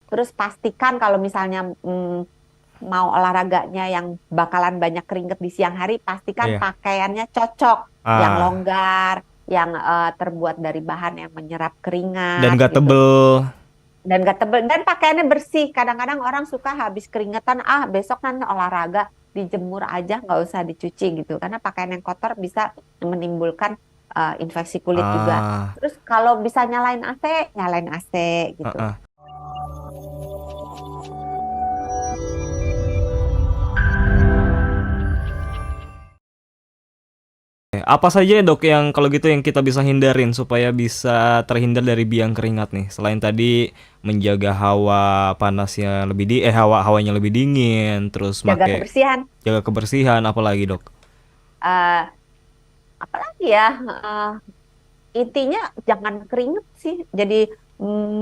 Terus pastikan kalau misalnya mau olahraganya yang bakalan banyak keringet di siang hari, pastikan Iya. pakaiannya cocok, yang Ah, longgar, yang terbuat dari bahan yang menyerap dan keringat gak gitu. tebel. Dan gak tebel, dan pakaiannya bersih. Kadang-kadang orang suka habis keringetan, besok nanti olahraga, dijemur aja, nggak usah dicuci gitu. Karena pakaian yang kotor bisa menimbulkan infeksi kulit juga. Ah, Terus kalau bisa nyalain AC, nyalain AC gitu. heeh. Apa saja ya dok yang kalau gitu yang kita bisa hindarin supaya bisa terhindar dari biang keringat nih? Selain tadi menjaga hawa panasnya lebih hawanya lebih dingin, terus Jaga make kebersihan. jaga kebersihan, apalagi dok? Eh, Apalagi ya, intinya jangan keringet sih. Jadi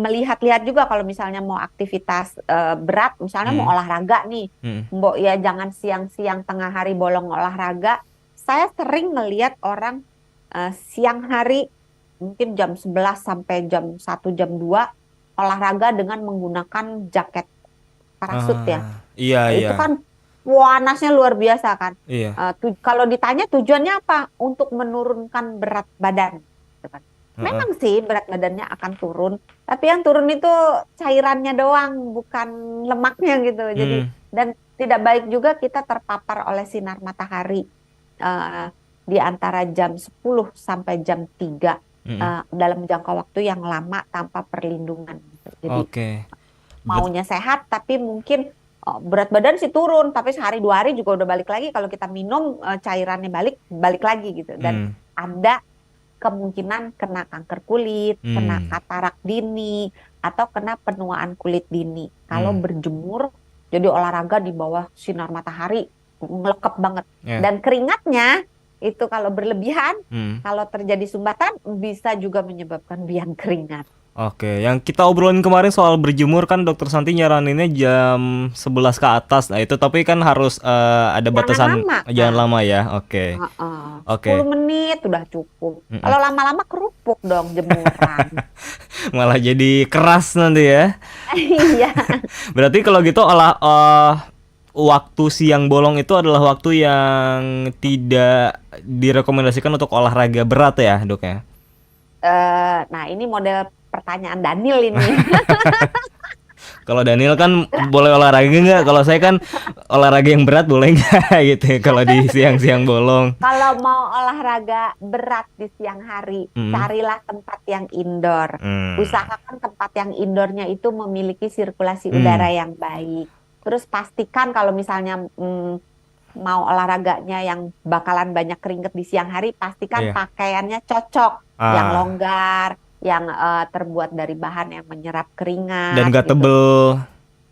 melihat-lihat juga kalau misalnya mau aktivitas berat, misalnya mau Hmm, olahraga nih, hmm. Mbok ya jangan siang-siang tengah hari bolong olahraga. Saya sering ngelihat orang siang hari mungkin jam 11 sampai jam 1 jam 2 olahraga dengan menggunakan jaket parasut ya. Iya Itu iya kan panasnya luar biasa kan. iya. Kalau ditanya tujuannya apa? Untuk menurunkan berat badan. Gitu kan. Heeh. Memang sih berat badannya akan turun, tapi yang turun itu cairannya doang, bukan lemaknya gitu. Jadi Hmm, dan tidak baik juga kita terpapar oleh sinar matahari eh, di antara jam 10 sampai jam 3 hmm. dalam jangka waktu yang lama tanpa perlindungan gitu. Jadi Oke. Berat. maunya sehat tapi mungkin berat badan sih turun tapi sehari 2 hari juga udah balik lagi kalau kita minum cairannya balik balik lagi gitu dan Hmm, ada kemungkinan kena kanker kulit, kena hmm, katarak dini atau kena penuaan kulit dini kalau hmm. berjemur jadi olahraga di bawah sinar matahari ngelekep banget Ya. dan keringatnya itu kalau berlebihan Hmm. kalau terjadi sumbatan bisa juga menyebabkan biang keringat. Oke, yang kita obrolin kemarin soal berjemur kan dokter Santi nyaraninnya jam 11 ke atas. Nah, itu tapi kan harus ada Jangan batasan lama, jangan Kak. lama ya. Oke. Heeh, Oke. 10 menit udah cukup. Mm-mm. Kalau lama-lama kerupuk dong jemuran. Malah jadi keras nanti ya. Iya, Berarti kalau gitu waktu siang bolong itu adalah waktu yang tidak direkomendasikan untuk olahraga berat ya, Dok ya. nah ini model pertanyaan Daniel ini. Kalau Daniel kan boleh olahraga nggak? Kalau saya kan olahraga yang berat boleh nggak gitu ya, kalau di siang-siang bolong. Kalau mau olahraga berat di siang hari, Hmm. carilah tempat yang indoor. Hmm. Usahakan tempat yang indoornya itu memiliki sirkulasi udara Hmm. yang baik. Terus pastikan kalau misalnya mau olahraganya yang bakalan banyak keringet di siang hari, pastikan Iya. pakaiannya cocok, yang Ah, longgar, yang terbuat dari bahan yang menyerap dan keringat gak gitu. tebel.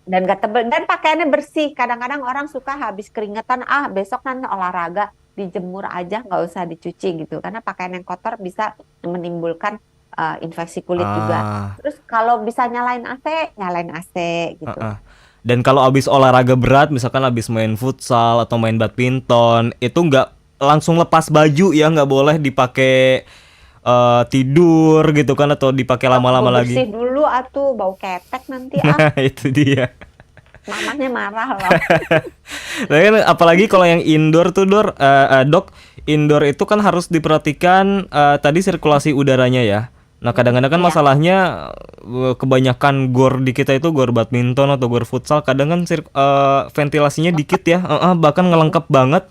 Dan gak tebel, dan pakaiannya bersih. Kadang-kadang orang suka habis keringetan, besok nanti olahraga, dijemur aja, nggak usah dicuci gitu. Karena pakaian yang kotor bisa menimbulkan infeksi kulit juga. Ah, Terus kalau bisa nyalain AC, nyalain AC gitu. ah. Dan kalau abis olahraga berat, misalkan abis main futsal atau main badminton, itu nggak langsung lepas baju ya, nggak boleh dipakai tidur gitu kan atau dipakai lama-lama lagi. Bebersih dulu atuh, bau ketek nanti Nah, itu dia. mamahnya marah loh. Tapi kan apalagi kalau yang indoor tuh dok, indoor itu kan harus diperhatikan tadi sirkulasi udaranya ya. Nah kadang-kadang kan Iya, masalahnya kebanyakan gor di kita itu gor badminton atau gor futsal kadang kan ventilasinya dikit lepek. ya, bahkan ngelengkap banget.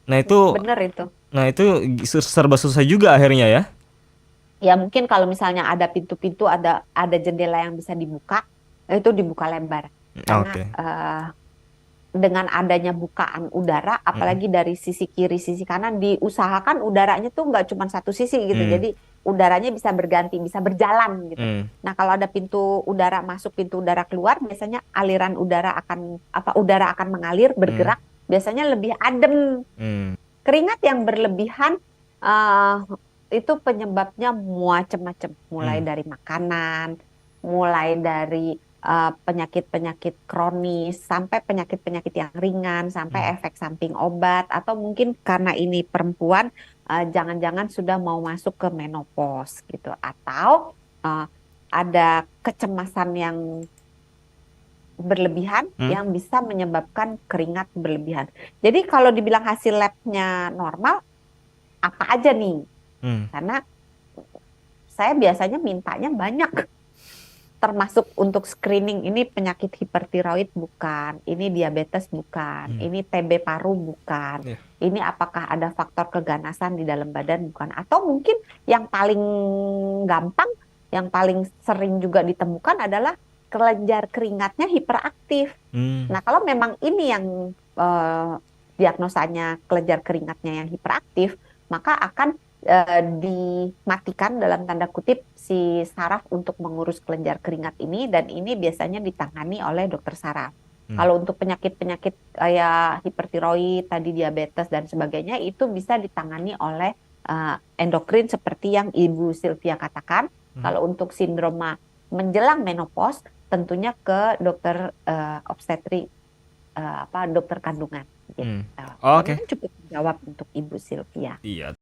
Nah itu, Bener itu. nah itu serba susah juga akhirnya ya. Ya mungkin kalau misalnya ada pintu-pintu, ada jendela yang bisa dibuka, itu dibuka lebar. Karena Oke. dengan adanya bukaan udara, Mm-mm. apalagi dari sisi kiri, sisi kanan, diusahakan udaranya tuh nggak cuma satu sisi gitu. Mm. Jadi udaranya bisa berganti, bisa berjalan gitu. Mm. Nah kalau ada pintu udara masuk, pintu udara keluar, biasanya aliran udara akan udara akan mengalir, Mm. bergerak, biasanya lebih adem. Mm. Keringat yang berlebihan eh, itu penyebabnya macam-macam, mulai Mm. dari makanan, mulai dari penyakit-penyakit kronis, sampai penyakit-penyakit yang ringan, sampai Mm. efek samping obat, atau mungkin karena ini perempuan, jangan-jangan sudah mau masuk ke menopause gitu, atau ada kecemasan yang berlebihan Hmm? yang bisa menyebabkan keringat berlebihan. Jadi kalau dibilang hasil labnya normal, apa aja nih? Hmm. Karena saya biasanya mintanya banyak, termasuk untuk screening ini penyakit hipertiroid bukan, ini diabetes bukan, Hmm. ini TB paru bukan, Iya. ini apakah ada faktor keganasan di dalam badan bukan, atau mungkin yang paling gampang, yang paling sering juga ditemukan adalah kelenjar keringatnya hiperaktif. Hmm. Nah, kalau memang ini yang eh, diagnosanya kelenjar keringatnya yang hiperaktif, maka akan dimatikan dalam tanda kutip si saraf untuk mengurus kelenjar keringat ini, dan ini biasanya ditangani oleh dokter saraf. Hmm. Kalau untuk penyakit-penyakit kayak hipertiroid, tadi diabetes dan sebagainya itu bisa ditangani oleh endokrin seperti yang Ibu Sylvia katakan. Hmm. Kalau untuk sindroma menjelang menopause tentunya ke dokter obstetri, dokter kandungan gitu. Hmm. Oke. Mudah-mudahan cukup menjawab untuk Ibu Sylvia. Iya.